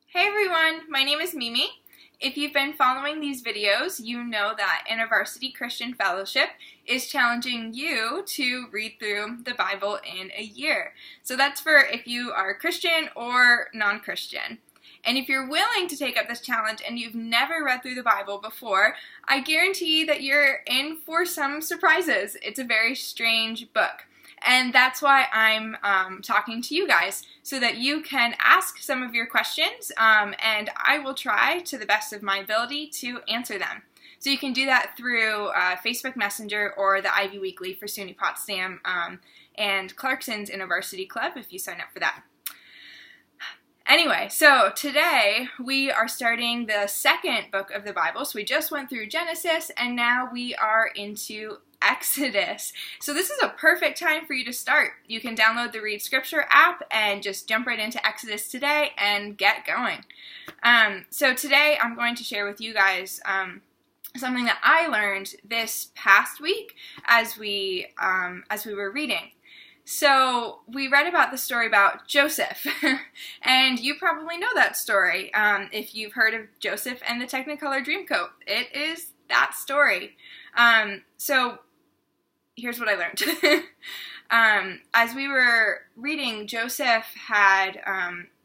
Hey everyone, my name is Mimi. If you've been following these videos, you know that InterVarsity Christian Fellowship is challenging you to read through the Bible in a year. So that's for if you are Christian or non-Christian. And if you're willing to take up this challenge and you've never read through the Bible before, I guarantee that you're in for some surprises. It's a very strange book. And that's why I'm talking to you guys, so that you can ask some of your questions, and I will try to the best of my ability to answer them. So you can do that through Facebook Messenger or the Ivy Weekly for SUNY Potsdam and Clarkson's InterVarsity Club if you sign up for that. Anyway, so today we are starting the second book of the Bible. So we just went through Genesis, and now we are into Exodus. So this is a perfect time for you to start. You can download the Read Scripture app and just jump right into Exodus today and get going. So today I'm going to share with you guys something that I learned this past week as we were reading. So we read about the story about Joseph, and you probably know that story if you've heard of Joseph and the Technicolor Dreamcoat. It is that story. So here's what I learned. As we were reading, Joseph had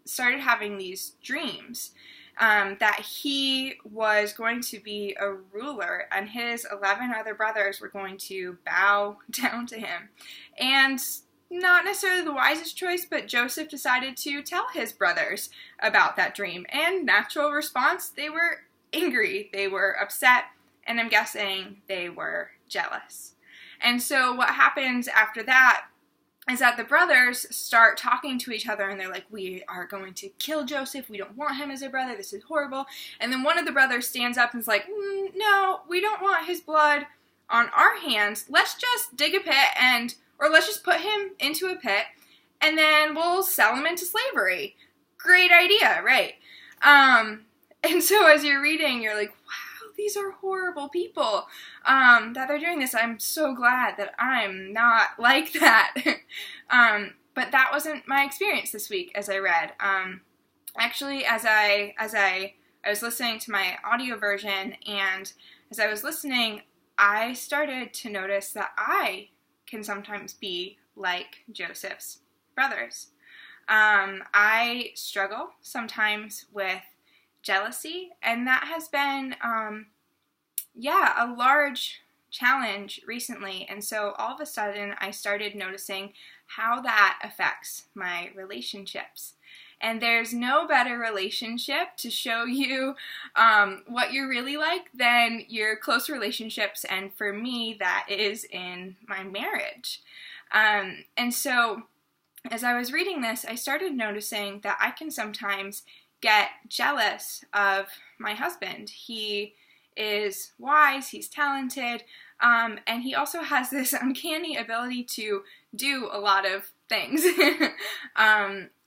started having these dreams that he was going to be a ruler, and his 11 other brothers were going to bow down to him. And not necessarily the wisest choice, but Joseph decided to tell his brothers about that dream. And natural response, they were angry, they were upset, and I'm guessing they were jealous. And so what happens after that is that the brothers start talking to each other, and they're like, we are going to kill Joseph, we don't want him as a brother, this is horrible. And then one of the brothers stands up and is like, no, we don't want his blood on our hands, let's just dig a pit or let's just put him into a pit, and then we'll sell him into slavery. Great idea, right? And so as you're reading, you're like, wow, these are horrible people that they're doing this. I'm so glad that I'm not like that. But that wasn't my experience this week as I read. Actually, as I was listening to my audio version, and as I was listening, I started to notice that I can sometimes be like Joseph's brothers. I struggle sometimes with jealousy, and that has been, a large challenge recently. And so all of a sudden, I started noticing how that affects my relationships. And there's no better relationship to show you what you're really like than your close relationships. And for me, that is in my marriage. And so as I was reading this, I started noticing that I can sometimes get jealous of my husband. He is wise, he's talented, and he also has this uncanny ability to do a lot of things.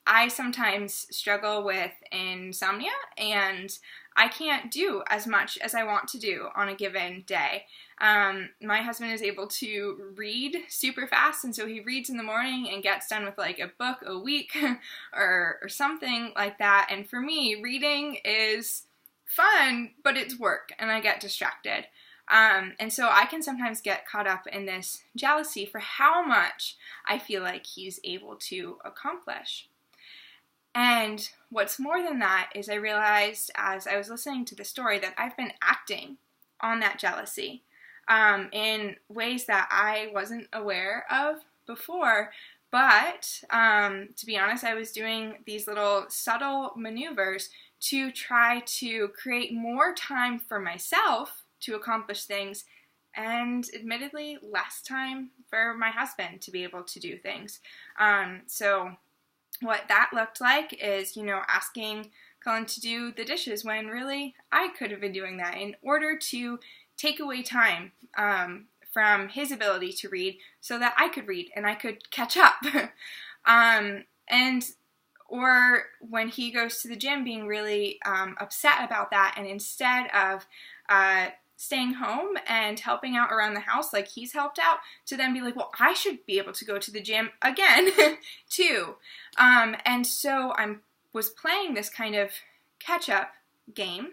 I sometimes struggle with insomnia, and I can't do as much as I want to do on a given day. My husband is able to read super fast, and so he reads in the morning and gets done with like a book a week or something like that. And for me, reading is fun, but it's work, and I get distracted. And so I can sometimes get caught up in this jealousy for how much I feel like he's able to accomplish. And what's more than that is I realized as I was listening to the story that I've been acting on that jealousy in ways that I wasn't aware of before. But to be honest, I was doing these little subtle maneuvers to try to create more time for myself to accomplish things, and admittedly less time for my husband to be able to do things. So what that looked like is, asking Cullen to do the dishes when really I could have been doing that in order to take away time from his ability to read so that I could read and I could catch up. Or when he goes to the gym, being really upset about that, and instead of staying home and helping out around the house like he's helped out, to then be like, well, I should be able to go to the gym again too. And so I was playing this kind of catch-up game.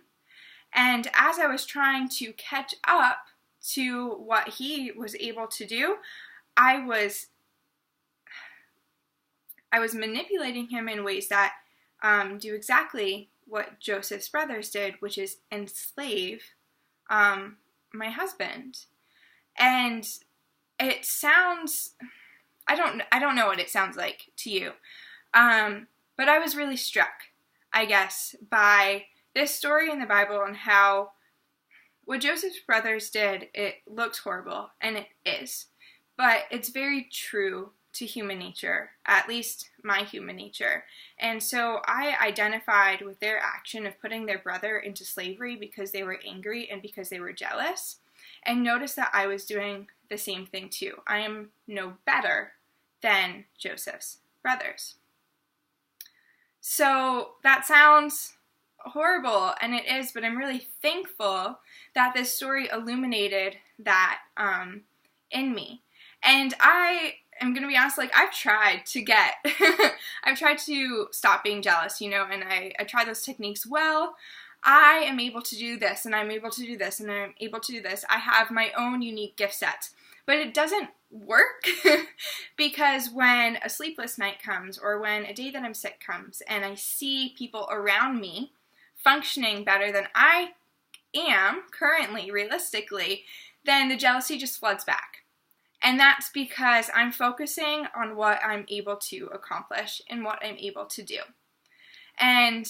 And as I was trying to catch up to what he was able to do, I was manipulating him in ways that do exactly what Joseph's brothers did, which is enslave my husband. And it sounds, I don't know what it sounds like to you, but I was really struck, I guess, by this story in the Bible and how what Joseph's brothers did, it looks horrible, and it is, but it's very true to human nature, at least my human nature. And so I identified with their action of putting their brother into slavery because they were angry and because they were jealous, and noticed that I was doing the same thing too. I am no better than Joseph's brothers. So that sounds horrible, and it is, but I'm really thankful that this story illuminated that in me. And I am going to be honest, like, I've tried to stop being jealous, and I try those techniques. Well, I am able to do this, and I'm able to do this, and I'm able to do this. I have my own unique gift set. But it doesn't work because when a sleepless night comes, or when a day that I'm sick comes, and I see people around me functioning better than I am currently, realistically, then the jealousy just floods back. And that's because I'm focusing on what I'm able to accomplish and what I'm able to do. And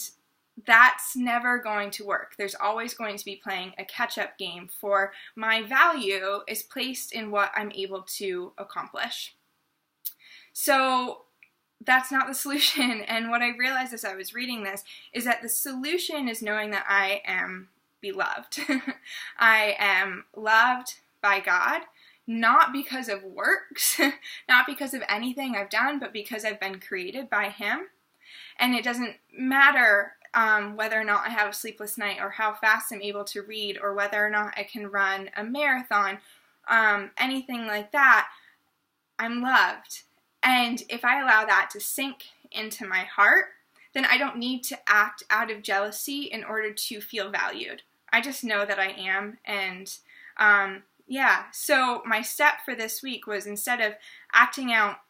that's never going to work. There's always going to be playing a catch-up game, for my value is placed in what I'm able to accomplish. So that's not the solution. And what I realized as I was reading this is that the solution is knowing that I am beloved. I am loved by God, not because of works, not because of anything I've done, but because I've been created by Him. And it doesn't matter whether or not I have a sleepless night, or how fast I'm able to read, or whether or not I can run a marathon, anything like that. I'm loved. And if I allow that to sink into my heart, then I don't need to act out of jealousy in order to feel valued. I just know that I am. And so my step for this week was, instead of acting out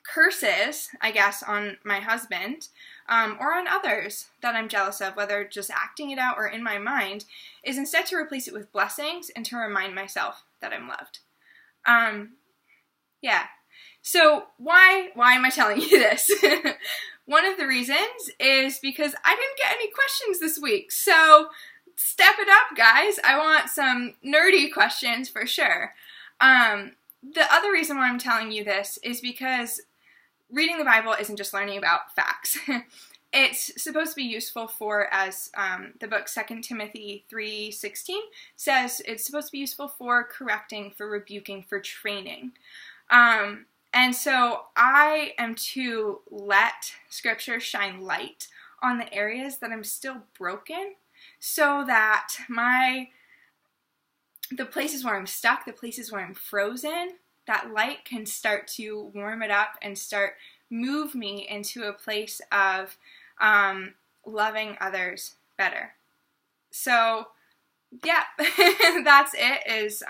curses, I guess, on my husband, or on others that I'm jealous of, whether just acting it out or in my mind, is instead to replace it with blessings and to remind myself that I'm loved. So why am I telling you this? One of the reasons is because I didn't get any questions this week. So step it up, guys. I want some nerdy questions for sure. The other reason why I'm telling you this is because reading the Bible isn't just learning about facts. It's supposed to be useful for, as the book 2 Timothy 3:16 says, it's supposed to be useful for correcting, for rebuking, for training. And so I am to let Scripture shine light on the areas that I'm still broken, so that the places where I'm stuck, the places where I'm frozen, that light can start to warm it up and start move me into a place of loving others better. So yeah, that's it, is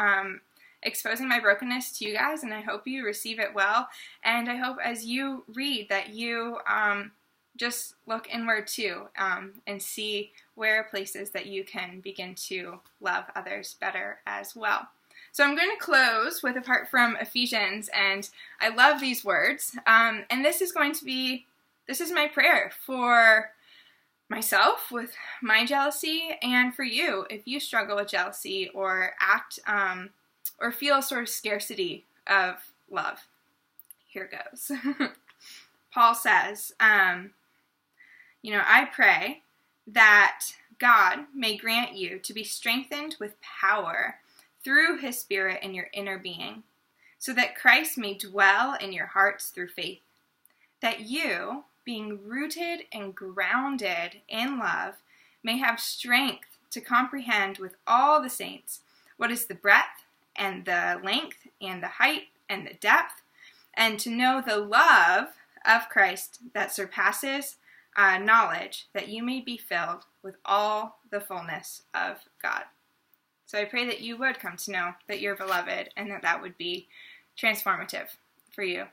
exposing my brokenness to you guys, and I hope you receive it well. And I hope as you read that you just look inward too, and see where places that you can begin to love others better as well. So I'm going to close with a part from Ephesians, and I love these words. And this is my prayer for myself with my jealousy, and for you if you struggle with jealousy or act or feel a sort of scarcity of love. Here goes. Paul says, I pray that God may grant you to be strengthened with power through His Spirit in your inner being, so that Christ may dwell in your hearts through faith, that you, being rooted and grounded in love, may have strength to comprehend with all the saints what is the breadth and the length and the height and the depth, and to know the love of Christ that surpasses knowledge, that you may be filled with all the fullness of God. So I pray that you would come to know that you're beloved and that would be transformative for you.